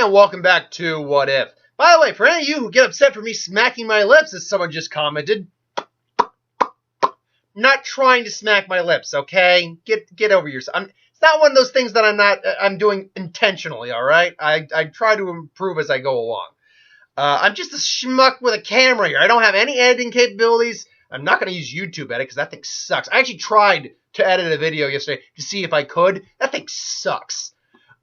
And welcome back to What If. By the way, for any of you who get upset for me smacking my lips, as someone just commented, I'm not trying to smack my lips, okay? Get over yourself. It's not one of those things that I'm doing intentionally, alright? I try to improve as I go along. I'm just a schmuck with a camera here. I don't have any editing capabilities. I'm not going to use YouTube edit because that thing sucks. I actually tried to edit a video yesterday to see if I could. That thing sucks.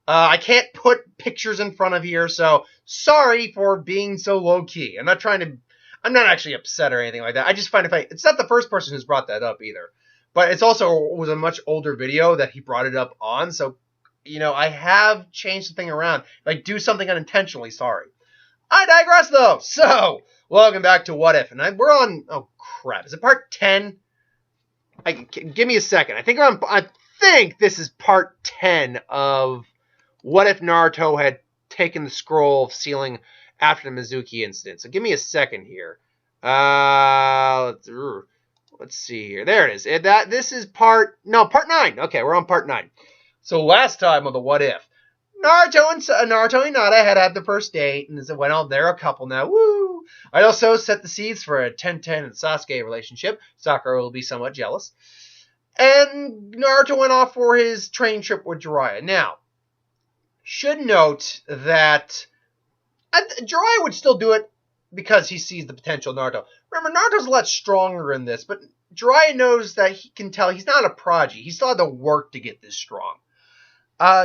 I can't put pictures in front of here, so sorry for being so low-key. I'm not actually upset or anything like that. I just find it's not the first person who's brought that up either. But it was a much older video that he brought it up on, so, I have changed the thing around. If I do something unintentionally, sorry. I digress, though. So, welcome back to What If. And we're on, oh crap, is it part 10? Give me a second. I think this is part 10 of What If Naruto had taken the scroll of sealing after the Mizuki incident. So give me a second here. Let's see here. There it is. This is part 9. Okay, we're on part 9. So last time on the What If, Naruto and Hinata had the first date, and they're a couple now. Woo! I also set the seeds for a Tenten and Sasuke relationship. Sakura will be somewhat jealous. And Naruto went off for his training trip with Jiraiya. Now, should note that Jiraiya would still do it because he sees the potential of Naruto. Remember, Naruto's a lot stronger in this, but Jiraiya knows that he can tell he's not a prodigy. He still had to work to get this strong.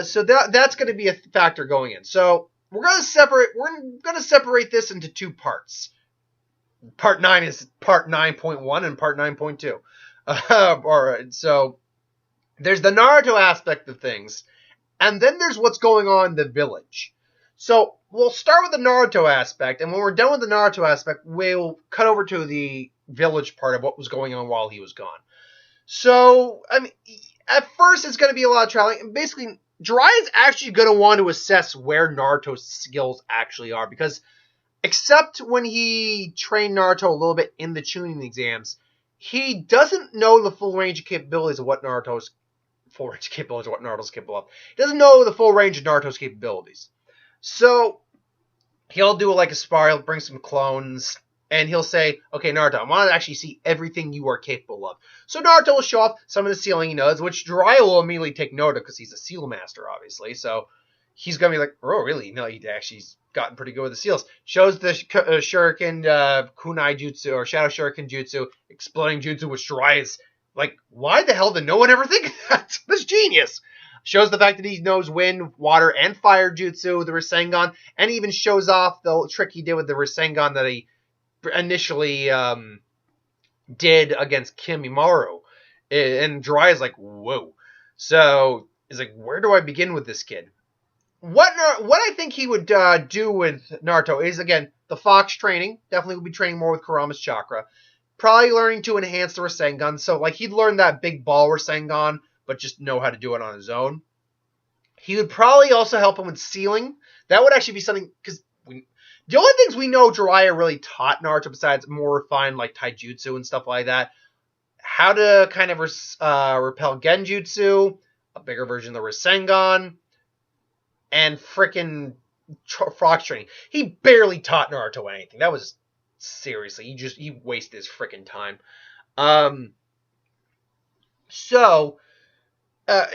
So that's going to be a factor going in. So we're going to separate this into two parts. Part 9 is part 9.1 and part 9.2. Alright, so there's the Naruto aspect of things, and then there's what's going on in the village. So we'll start with the Naruto aspect, and when we're done with the Naruto aspect, we'll cut over to the village part of what was going on while he was gone. So, at first it's going to be a lot of traveling, and basically Jiraiya's actually going to want to assess where Naruto's skills actually are, because except when he trained Naruto a little bit in the Chunin exams, he doesn't know the full range of capabilities of what Naruto's capable of. He doesn't know the full range of Naruto's capabilities. So he'll do like a spar, he'll bring some clones, and he'll say, okay, Naruto, I want to actually see everything you are capable of. So Naruto will show off some of the sealing he knows, which Jiraiya will immediately take note of because he's a seal master, obviously. So he's going to be like, oh, really? No, he actually's gotten pretty good with the seals. Shows the shuriken kunai jutsu, or shadow shuriken jutsu, exploding jutsu, which Jiraiya's like, why the hell did no one ever think of that? That's genius. Shows the fact that he knows wind, water, and fire jutsu, the rasengan, and even shows off the trick he did with the rasengan that he initially did against Kimimaro. And Jiraiya's like, whoa. So he's like, where do I begin with this kid? What I think he would do with Naruto is, again, the Fox training. Definitely would be training more with Kurama's chakra. Probably learning to enhance the rasengan. So, like, he'd learn that big ball rasengan, but just know how to do it on his own. He would probably also help him with sealing. That would actually be something, because the only things we know Jiraiya really taught Naruto, besides more refined, like, taijutsu and stuff like that, how to kind of repel genjutsu, a bigger version of the rasengan, and frickin' Fox training. He barely taught Naruto anything. That was, seriously, he wasted his frickin' time.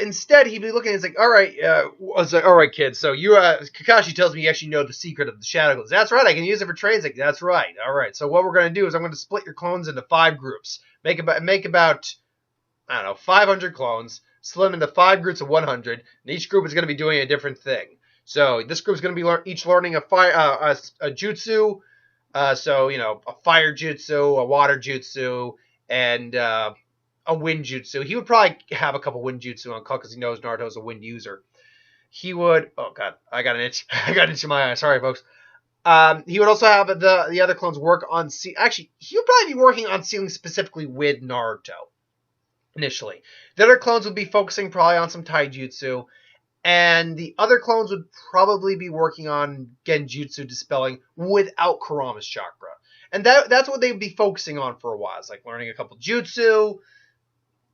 Instead, he'd be looking and it's like, all right, kid, so you, Kakashi tells me you actually know the secret of the shadow clones. That's right, I can use it for trades. Like, that's right, all right. So what we're going to do is I'm going to split your clones into 5 groups. Make about, I don't know, 500 clones, split them into 5 groups of 100, and each group is going to be doing a different thing. So this group's going to be each learning a jutsu, so, a fire jutsu, a water jutsu, and a wind jutsu. He would probably have a couple wind jutsu on call because he knows Naruto's a wind user. He would, oh god, I got an itch. I got an itch in my eye. Sorry, folks. He would also have the other clones work on actually, he would probably be working on sealing specifically with Naruto initially. The other clones would be focusing probably on some taijutsu, and the other clones would probably be working on genjutsu dispelling without Kurama's chakra. And that's what they'd be focusing on for a while. It's like learning a couple jutsu,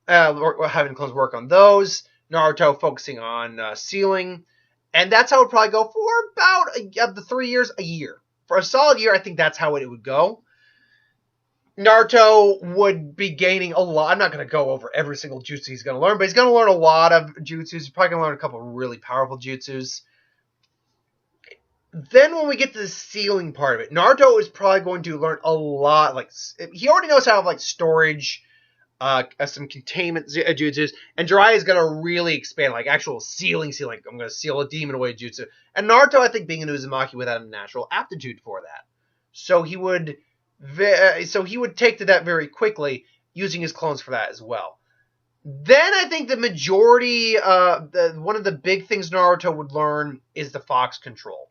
or having clones work on those. Naruto focusing on sealing, And that's how it would probably go for about of the 3 years, a year. For a solid year, I think that's how it would go. Naruto would be gaining a lot. I'm not going to go over every single jutsu he's going to learn, but he's going to learn a lot of jutsus. He's probably going to learn a couple of really powerful jutsus. Then when we get to the sealing part of it, Naruto is probably going to learn a lot. Like, he already knows how to have like storage, some containment jutsus, and Jiraiya is going to really expand, like actual sealing. Like, I'm going to seal a demon away jutsu. And Naruto, I think, being an Uzumaki would have a natural aptitude for that. So he would take to that very quickly, using his clones for that as well. Then I think the majority, one of the big things Naruto would learn is the fox control.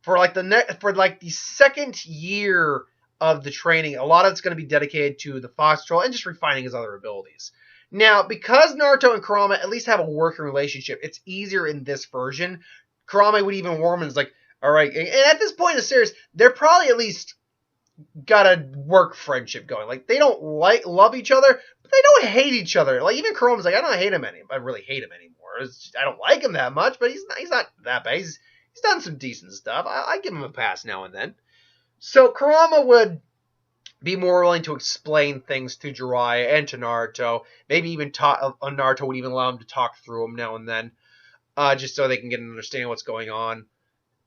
For the second year of the training, a lot of it's going to be dedicated to the fox control and just refining his other abilities. Now, because Naruto and Kurama at least have a working relationship, it's easier in this version. Kurama would even warn him and is like, all right, and at this point in the series, they're probably at least got a work friendship going. Like, they don't love each other, but they don't hate each other. Like, even Kurama's like, I don't hate him anymore. I really hate him anymore. I don't like him that much, but he's not that bad. He's done some decent stuff. I give him a pass now and then. So Kurama would be more willing to explain things to Jiraiya and to Naruto. Maybe even Naruto would even allow him to talk through them now and then, just so they can get an understanding of what's going on.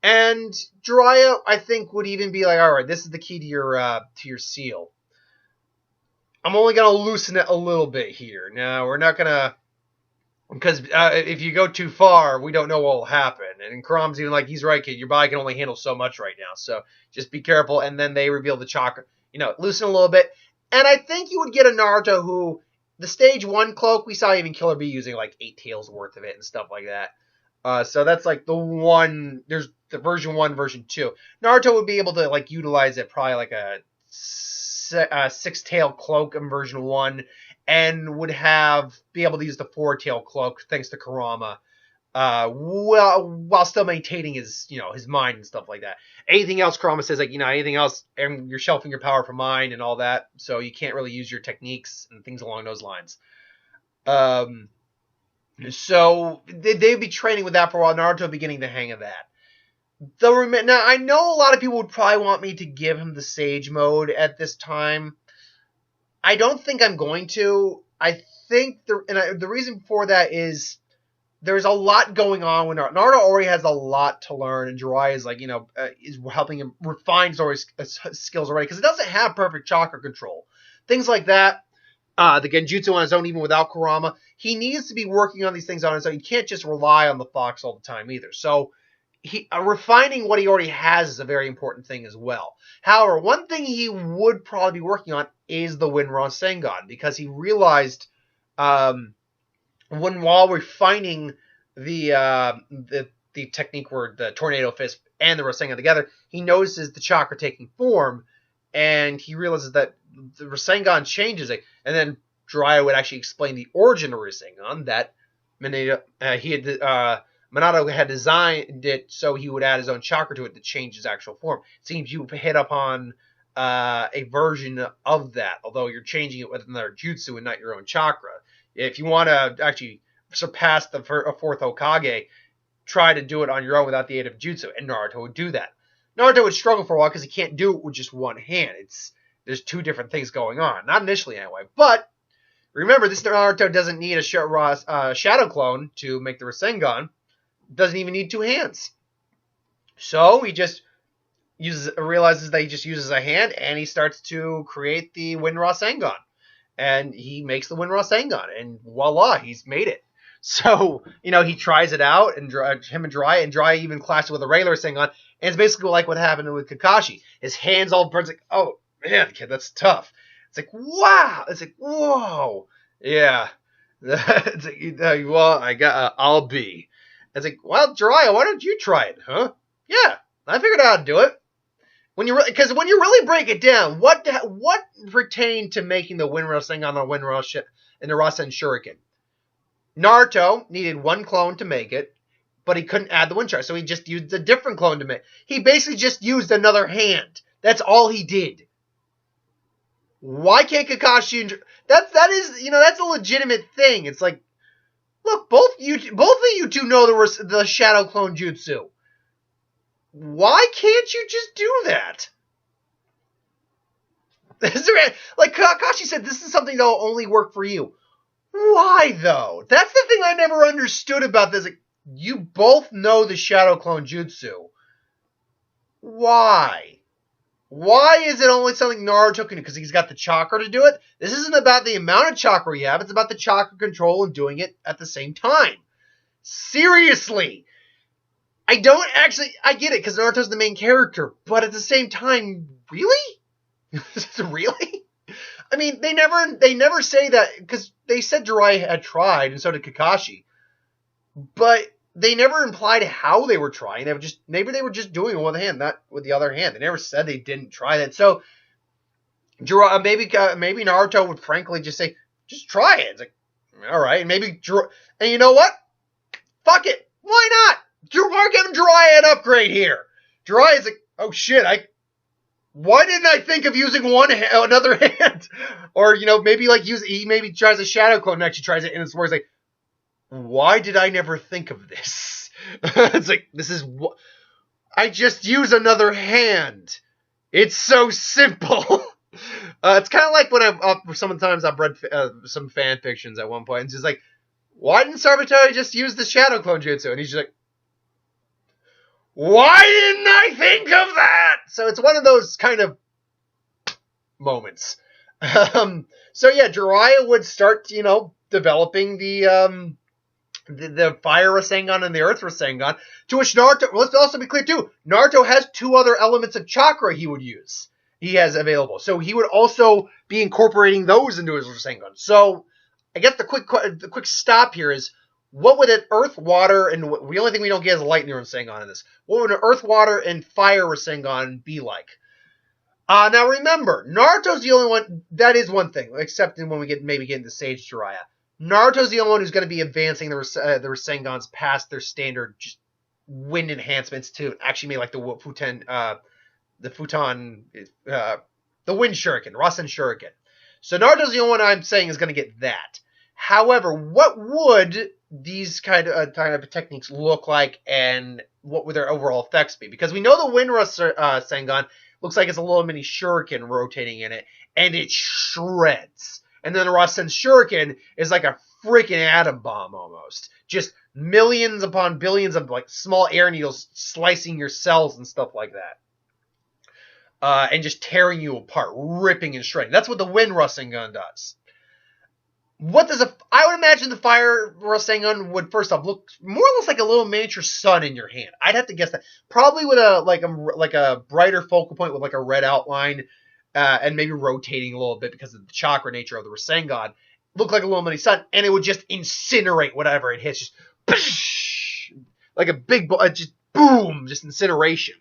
And Jiraiya, I think, would even be like, all right, this is the key to your seal. I'm only going to loosen it a little bit here. Now, we're not going to... Because if you go too far, we don't know what will happen. And Kurama's even like, he's right, kid. Your body can only handle so much right now. So just be careful. And then they reveal the chakra. Loosen a little bit. And I think you would get a Naruto who... The stage 1 cloak, we saw even Killer Bee using like 8 tails worth of it and stuff like that. So that's like the one... There's the version 1, version 2. Naruto would be able to like utilize it probably like a 6-tail cloak in version 1. And would be able to use the 4-tail cloak thanks to Kurama, while still maintaining his mind and stuff like that. Anything else, Kurama says, like, anything else, and you're shelving your power for mine and all that, so you can't really use your techniques and things along those lines. So they'd be training with that for a while. Naruto beginning the hang of that. Now, I know a lot of people would probably want me to give him the Sage mode at this time. I don't think I'm going to. I think the reason for that is there's a lot going on with Naruto. Naruto already has a lot to learn, and Jiraiya is like, is helping him refine his skills already because it doesn't have perfect chakra control. Things like that. The Genjutsu on his own, even without Kurama, he needs to be working on these things on his own. He can't just rely on the fox all the time either. So refining what he already has is a very important thing as well. However, one thing he would probably be working on is the Wind Rasengan, because he realized while refining the technique where the Tornado Fist and the Rasengan together, he notices the chakra taking form, and he realizes that the Rasengan changes it, and then Jiraiya would actually explain the origin of Rasengan, that Minato had designed it so he would add his own chakra to it to change his actual form. It seems you hit upon a version of that, although you're changing it with another jutsu and not your own chakra. If you want to actually surpass the 4th Hokage, try to do it on your own without the aid of jutsu, and Naruto would do that. Naruto would struggle for a while because he can't do it with just one hand. There's 2 different things going on. Not initially, anyway. But remember, this Naruto doesn't need a shadow clone to make the Rasengan. Doesn't even need 2 hands. So he just realizes that he just uses a hand, and he starts to create the Wind Rasengan. And he makes the Wind Rasengan, and voila, he's made it. So, he tries it out, and him and Jiraiya even clash it with a regular Rasengan, and it's basically like what happened with Kakashi. His hands all burn, like, oh, man, kid, that's tough. It's like, wow. It's like, whoa. Yeah. It's like, well, I'll be. It's like, well, Jiraiya, why don't you try it, huh? Yeah, I figured out how to do it. Because when you really break it down, what pertained to making the Wind Rasengan on Wind Rasen and the rasenshuriken? Naruto needed 1 clone to make it, but he couldn't add the wind chakra, so he just used a different clone to make. He basically just used another hand. That's all he did. Why can't Kakashi? That is, that's a legitimate thing. It's like, look, both of you two know the shadow clone jutsu. Why can't you just do that? Like Kakashi said, this is something that will only work for you. Why, though? That's the thing I never understood about this. Like, you both know the shadow clone jutsu. Why? Why is it only something Naruto can do? Because he's got the chakra to do it? This isn't about the amount of chakra you have. It's about the chakra control and doing it at the same time. Seriously. I get it, because Naruto's the main character. But at the same time, really? Really? I mean, they never say that, because they said Jiraiya had tried, and so did Kakashi. But they never implied how they were trying. Maybe they were just doing it with one hand, not with the other hand. They never said they didn't try that. So maybe Naruto would frankly just say, just try it. It's like, all right. And you know what? Fuck it. Why not? We're giving Jiraiya an upgrade here. Jiraiya's like, oh shit, why didn't I think of using another hand? Or, maybe he maybe tries a shadow clone next. He tries it, and it's where he's like, why did I never think of this? It's like, I just use another hand. It's so simple. It's kind of like when sometimes I've read some fan fictions at one point, and it's just like, why didn't Sarutobi just use the shadow clone jutsu? And he's just like, why didn't I think of that? So it's one of those kind of moments. So yeah, Jiraiya would start, developing the fire Rasengan and the earth Rasengan, to which Naruto, let's also be clear too, Naruto has two other elements of chakra he has available. So he would also be incorporating those into his Rasengan. So I guess the quick stop here is, what would an earth, water, and the only thing we don't get is lightning Rasengan in this. What would an earth, water, and fire Rasengan be like? Now remember, Naruto's the only one, that is one thing, except when we maybe get into Sage Jiraiya. Naruto's the only one who's going to be advancing the Rasengans past their standard just wind enhancements to actually make like the wind shuriken, rasenshuriken. So Naruto's the only one I'm saying is going to get that. However, what would these kind of techniques look like, and what would their overall effects be? Because we know the wind Rasengan looks like it's a little mini shuriken rotating in it, and it shreds. And then the rasenshuriken is like a freaking atom bomb almost. Just millions upon billions of like small air needles slicing your cells and stuff like that. And just tearing you apart, ripping and shredding. That's what the wind Rasengan does. I would imagine the fire Rasengan would first off look more or less like a little miniature sun in your hand. I'd have to guess that. Probably with a brighter focal point with like a red outline, and maybe rotating a little bit because of the chakra nature of the Rasengan. Look like a little mini sun, and it would just incinerate whatever it hits. Just like a big, just boom, just incineration.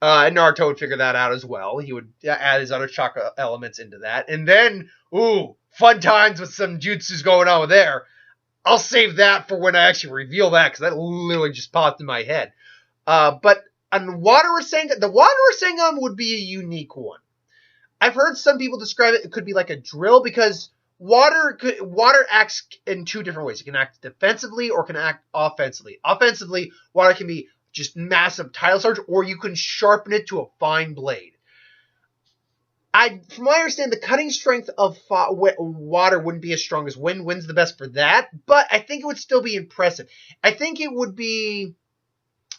And Naruto would figure that out as well. He would add his other chakra elements into that. And then, fun times with some jutsus going on there. I'll save that for when I actually reveal that, because that literally just popped in my head. But on Water Rasengan, the Water Rasengan would be a unique one. I've heard some people describe it could be like a drill, because water acts in two different ways. It can act defensively or can act offensively. Offensively, water can be just massive tidal surge, or you can sharpen it to a fine blade. From what I understand, the cutting strength of water wouldn't be as strong as wind. Wind's the best for that, but I think it would still be impressive. I think it would be...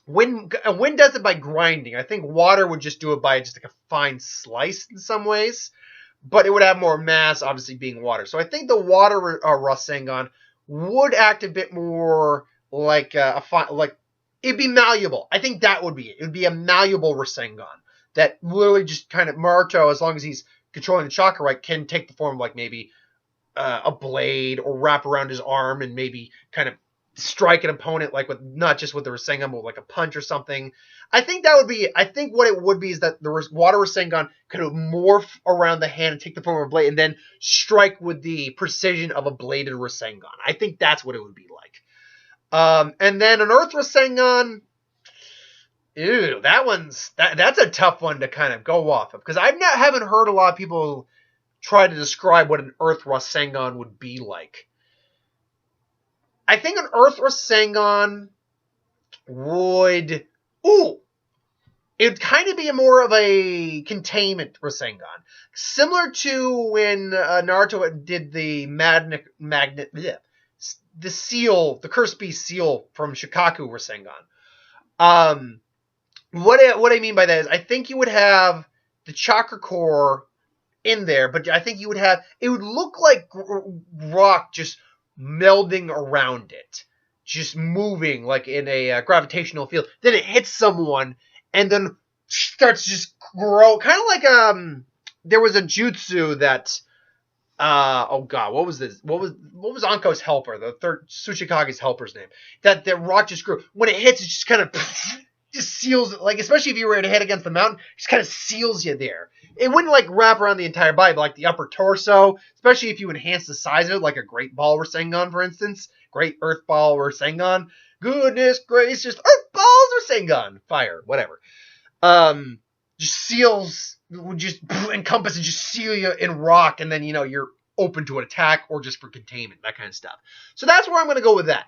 Wind does it by grinding. I think water would just do it by just like a fine slice in some ways, but it would have more mass, obviously being water. So I think the water Rasengan would act a bit more like it'd be malleable. I think that would be it. It would be a malleable Rasengan that literally just kind of Naruto, as long as he's controlling the chakra right, can take the form of like maybe a blade, or wrap around his arm and maybe kind of strike an opponent like with not just with the Rasengan, but like a punch or something. I think what it would be is that the water Rasengan could morph around the hand and take the form of a blade, and then strike with the precision of a bladed Rasengan. I think that's what it would be like. And then an Earth Rasengan, that's a tough one to kind of go off of, because haven't heard a lot of people try to describe what an Earth Rasengan would be like. I think an Earth Rasengan would... Ooh! It'd kind of be more of a containment Rasengan. Similar to when Naruto did the the seal, the Curse Beast seal from Shikaku Rasengan. What I mean by that is I think you would have the chakra core in there, but I think you would have... It would look like rock just melding around it. Just moving like in a gravitational field. Then it hits someone and then starts to just grow, kind of like there was a jutsu that oh god, what was this? What was Anko's helper, the third Tsuchikage's helper's name? That the rock just grew. When it hits, it just kind of just seals it, like, especially if you were to hit against the mountain, it just kind of seals you there. It wouldn't like wrap around the entire body, but like the upper torso, especially if you enhance the size of it, like a Great Ball Rasengan, for instance. Great Earth Ball Rasengan. Goodness gracious, Earth Balls Rasengan. Fire, whatever. Just seals, would just encompass and just seal you in rock, and then, you know, you're open to an attack or just for containment, that kind of stuff. So that's where I'm going to go with that.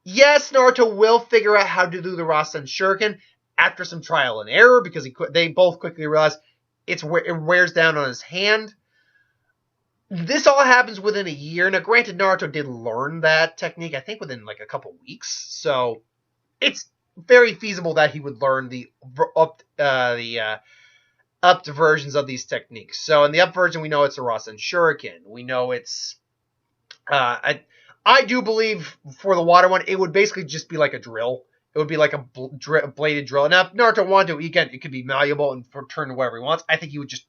Yes, Naruto will figure out how to do the rasenshuriken after some trial and error, because they both quickly realize it wears down on his hand. This all happens within a year. Now, granted, Naruto did learn that technique, I think, within like a couple weeks. So it's very feasible that he would learn the upped versions of these techniques. So in the up version, we know it's a rasenshuriken. We know it's... I do believe for the water one, it would basically just be like a drill. It would be like a bladed drill. Now, if Naruto wanted to, again, it could be malleable and turn to whatever he wants. I think he would just...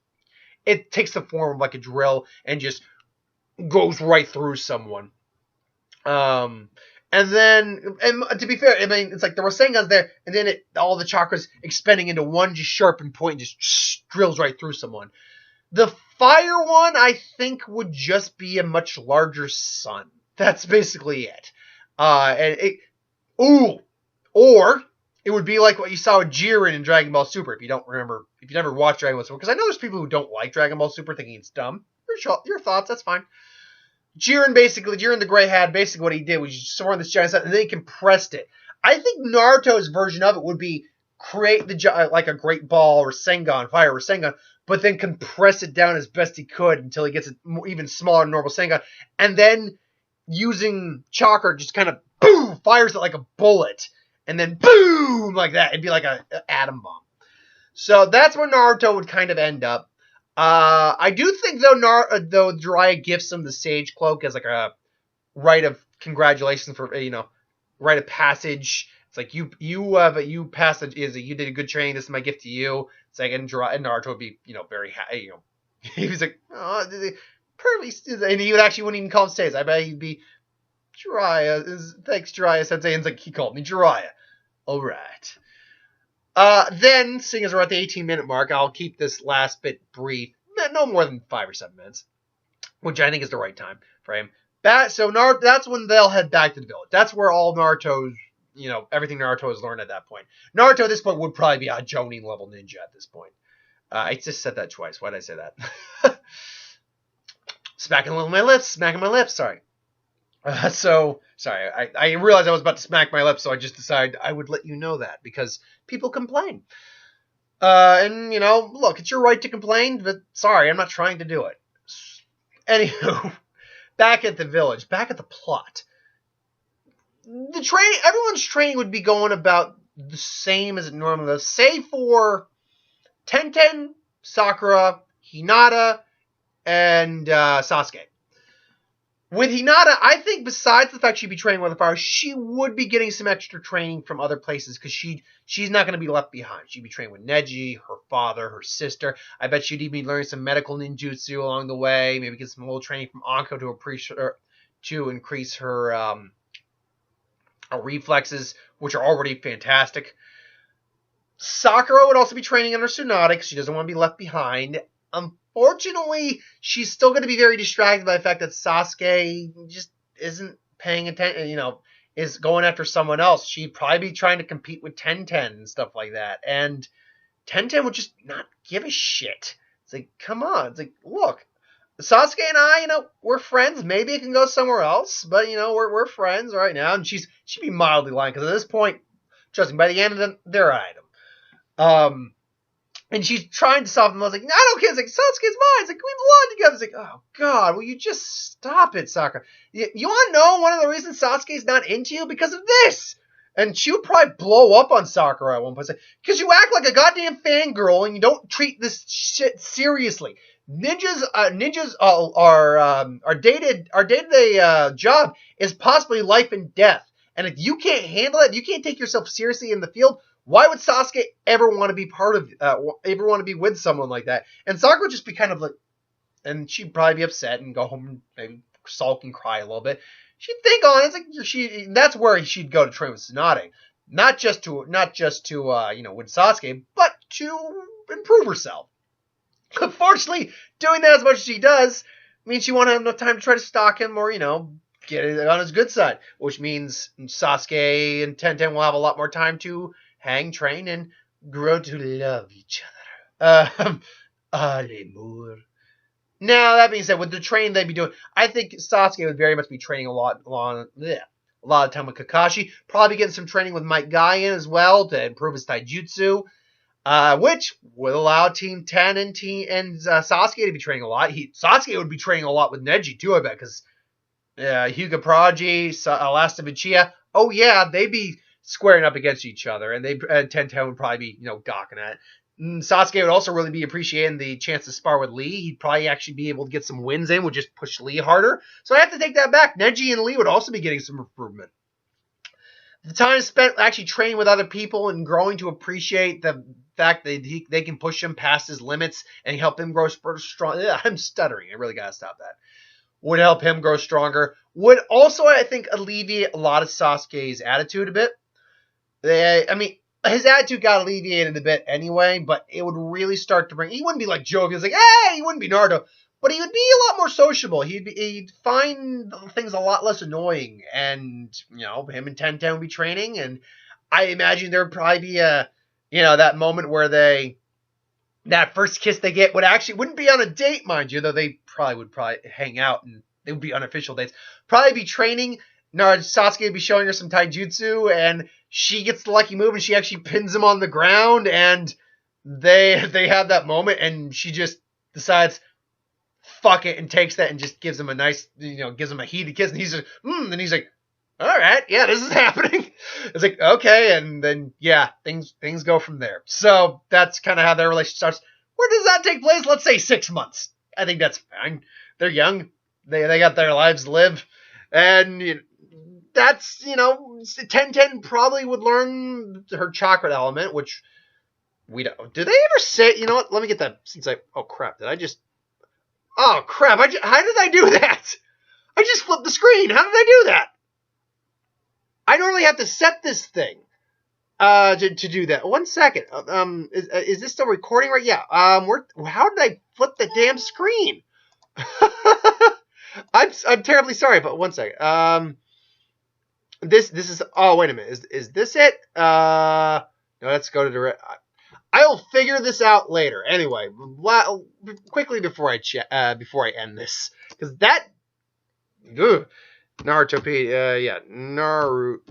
It takes the form of like a drill and just goes right through someone. And to be fair, I mean, it's like the Rasengan's there, and then all the chakras expanding into one just sharpened point and just drills right through someone. The fire one, I think, would just be a much larger sun. That's basically it. Or it would be like what you saw with Jiren in Dragon Ball Super. If you don't remember, if you never watched Dragon Ball Super, because I know there's people who don't like Dragon Ball Super, thinking it's dumb. Your thoughts, that's fine. Jiren the Grey Hat, basically what he did was he swore on this giant sun, and then he compressed it. I think Naruto's version of it would be create like a Great Ball or Fire Rasengan, but then compress it down as best he could until he gets it even smaller than normal Rasengan, and then using chakra just kind of boom, fires it like a bullet, and then boom, like that. It'd be like an atom bomb. So that's where Naruto would kind of end up. I do think though Jiraiya gifts him the Sage Cloak as like a rite of congratulations for, rite of passage. It's like you passed you did a good training. This is my gift to you. It's like, and Naruto would be very happy. He was like, oh, perfectly, and he would actually wouldn't even call him Sage. I bet he'd be Jiraiya. Thanks, Jiraiya Sensei. And it's like, he called me Jiraiya. All right. Then, seeing as we're at the 18-minute mark, I'll keep this last bit brief. No more than 5 or 7 minutes, which I think is the right time for him. So that's when they'll head back to the village. That's where all Naruto's, everything Naruto has learned at that point. Naruto at this point would probably be a Jonin level ninja at this point. I just said that twice. Why did I say that? Smacking my lips, sorry. Sorry, I realized I was about to smack my lips, so I just decided I would let you know that, because people complain. And, look, it's your right to complain, but sorry, I'm not trying to do it. Anywho, back at the village, back at the plot. Everyone's training would be going about the same as it normally does, save for Tenten, Sakura, Hinata, and Sasuke. With Hinata, I think besides the fact she'd be training with the fire, she would be getting some extra training from other places, because she's not going to be left behind. She'd be training with Neji, her father, her sister. I bet she'd even be learning some medical ninjutsu along the way. Maybe get some little training from Anko to increase her reflexes, which are already fantastic. Sakura would also be training under Tsunade, because she doesn't want to be left behind. Unfortunately, she's still going to be very distracted by the fact that Sasuke just isn't paying attention, is going after someone else. She'd probably be trying to compete with Tenten and stuff like that. And Tenten would just not give a shit. It's like, come on. It's like, look, Sasuke and I, we're friends. Maybe it can go somewhere else, but we're friends right now. And she'd be mildly lying because at this point, trust me, by the end of them, they're an item. And she's trying to soften them. I was like, no, I don't care. It's like, Sasuke's mine. It's like, we belong together. It's like, oh, God, will you just stop it, Sakura? You want to know one of the reasons Sasuke's not into you? Because of this. And she would probably blow up on Sakura at one point. Because you act like a goddamn fangirl and you don't treat this shit seriously. Ninjas are dated. Our day-to-day job is possibly life and death. And if you can't handle it, if you can't take yourself seriously in the field, why would Sasuke ever want to be ever want to be with someone like that? And Sakura would just be kind of like, and she'd probably be upset and go home and maybe sulk and cry a little bit. She'd think on it. It's like that's where she'd go to train with Tsunade. Not just to win Sasuke, but to improve herself. Unfortunately, doing that as much as she does means she won't have enough time to try to stalk him or, get it on his good side. Which means Sasuke and Tenten will have a lot more time to hang, train, and grow to love each other. L'amour. Now, that being said, with the training they'd be doing, I think Sasuke would very much be training a lot of time with Kakashi. Probably getting some training with Might Guy in as well to improve his taijutsu. Which would allow Team 10 and Sasuke to be training a lot. Sasuke would be training a lot with Neji too, I bet, because Hyuga Prodigy, Last of Ichiya, oh yeah, they'd be squaring up against each other, and Tenten would probably be, gawking at it. Sasuke would also really be appreciating the chance to spar with Lee. He'd probably actually be able to get some wins in, would just push Lee harder. So I have to take that back. Neji and Lee would also be getting some improvement. The time spent actually training with other people and growing to appreciate the fact that they can push him past his limits and help him grow strong. I'm stuttering. I really got to stop that. Would help him grow stronger. Would also, I think, alleviate a lot of Sasuke's attitude a bit. His attitude got alleviated a bit anyway, but it would really start to bring... He wouldn't be like jovial. He was like, hey! He wouldn't be Naruto. But he would be a lot more sociable. He'd find things a lot less annoying. And, him and Tenten would be training. And I imagine there would probably be that moment where that first kiss they get wouldn't be on a date, mind you, though they would hang out and they would be unofficial dates. Probably be training. Sasuke would be showing her some taijutsu, and she gets the lucky move, and she actually pins him on the ground, and they have that moment, and she just decides, fuck it, and takes that and just gives him a nice, gives him a heated kiss, and he's like, and he's like, all right, yeah, this is happening. It's like, okay, and then, yeah, things go from there. So that's kind of how their relationship starts. Where does that take place? Let's say 6 months. I think that's fine. They're young. They got their lives to live. And that's, Tenten probably would learn her chakra element, which we don't. Do they ever say, what? Let me get that. Oh, crap. How did I do that? I just flipped the screen. How did I do that? I normally have to set this thing to do that. 1 second. Is this still recording right? Yeah. How did I flip the damn screen? I'm terribly sorry, but 1 second. This is. Oh, wait a minute. Is this it? No, let's go to the. I'll figure this out later. Anyway, quickly before I end this, because that. Ugh. Naruto Naruto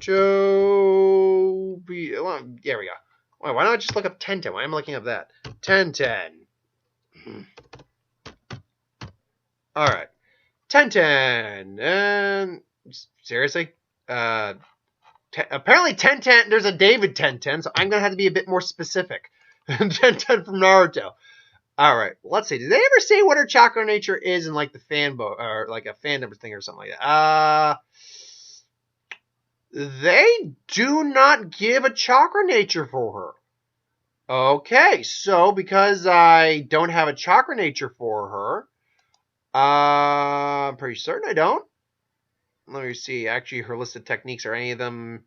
there we go. Why not just look up Tenten? Why am I looking up that? Tenten. Alright. Tenten. And seriously? Apparently Tenten, there's a David Tenten, so I'm going to have to be a bit more specific. Tenten from Naruto. Alright, let's see. Did they ever say what her chakra nature is in like the or like a fandom thing or something like that? They do not give a chakra nature for her. Okay, so because I don't have a chakra nature for her, I'm pretty certain I don't. Let me see. Actually, her list of techniques, are any of them...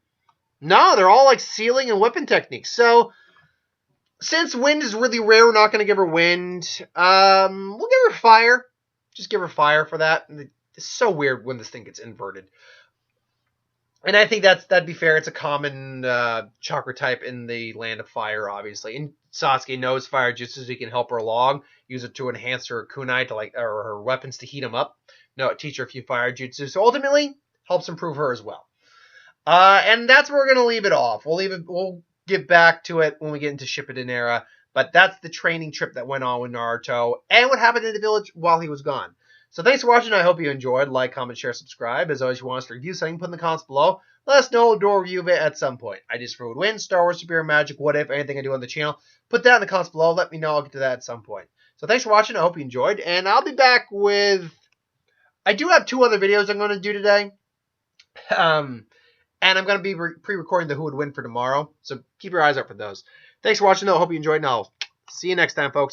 No, they're all like sealing and weapon techniques. So, since wind is really rare, we're not going to give her wind. We'll give her fire. Just give her fire for that. It's so weird when this thing gets inverted. And I think that'd be fair. It's a common chakra type in the land of fire, obviously. And Sasuke knows fire jutsu, so he can help her along. Use it to enhance her kunai or her weapons to heat them up. No, teach her a few fire jutsu. So ultimately, helps improve her as well. And that's where we're gonna leave it off. We'll get back to it when we get into Shippuden era. But that's the training trip that went on with Naruto and what happened in the village while he was gone. So thanks for watching. I hope you enjoyed. Like, comment, share, subscribe. As always, if you want us to review something, put in the comments below. Let us know. We'll do a review of it at some point. I just would win. Star Wars, Superior Magic, what if, anything I do on the channel. Put that in the comments below. Let me know. I'll get to that at some point. So thanks for watching. I hope you enjoyed. And I'll be back with... I do have 2 other videos I'm going to do today. And I'm going to be pre-recording the Who Would Win for tomorrow. So keep your eyes out for those. Thanks for watching, though. I hope you enjoyed, and I'll see you next time, folks.